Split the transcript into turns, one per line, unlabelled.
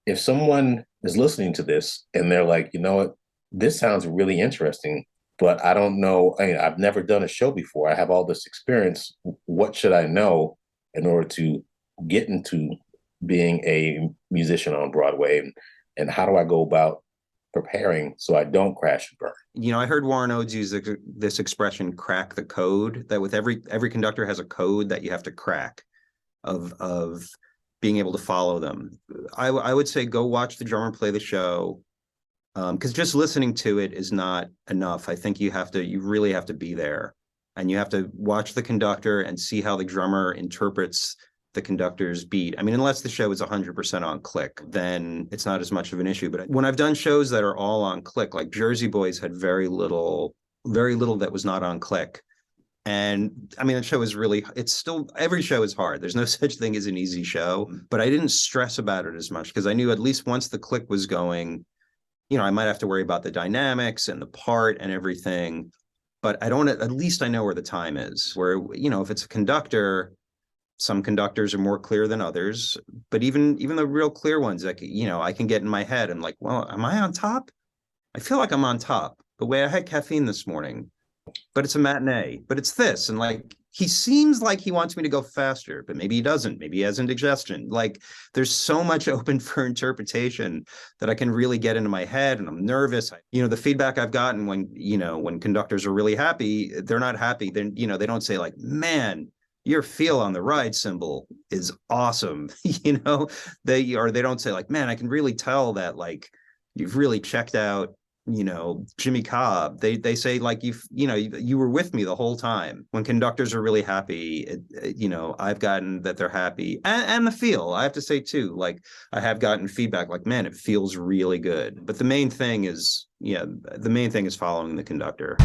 if someone is listening to this and they're like, you know what, this sounds really interesting, but I don't know, I've never done a show before. I have all this experience. What should I know in order to get into being a musician on Broadway? And how do I go about preparing so I don't crash and burn?
I heard Warren Oates use this expression, crack the code, that with every conductor has a code that you have to crack of being able to follow them. I would say go watch the drummer play the show, because just listening to it is not enough. I think you really have to be there, and you have to watch the conductor and see how the drummer interprets the conductor's beat. I mean, unless the show is 100% on click, then it's not as much of an issue. But when I've done shows that are all on click, like Jersey Boys had very little that was not on click. And I mean, the show is really, it's still, every show is hard. There's no such thing as an easy show, but I didn't stress about it as much because I knew at least once the click was going, I might have to worry about the dynamics and the part and everything, but at least I know where the time is. Where, if it's a conductor, some conductors are more clear than others, but even the real clear ones, like, I can get in my head and like, well, am I on top? I feel like I'm on top. The way I had caffeine this morning, but it's a matinee, but it's this. And like, he seems like he wants me to go faster, but maybe he doesn't. Maybe he has indigestion. Like, there's so much open for interpretation that I can really get into my head, and I'm nervous. The feedback I've gotten when conductors are really happy, they're not happy. Then, they don't say like, man, your feel on the ride cymbal is awesome. They don't say like, man, I can really tell that like you've really checked out Jimmy Cobb. They say like you were with me the whole time. When conductors are really happy, I've gotten that they're happy, and the feel. I have to say too, like I have gotten feedback like, man, it feels really good. But the main thing is following the conductor.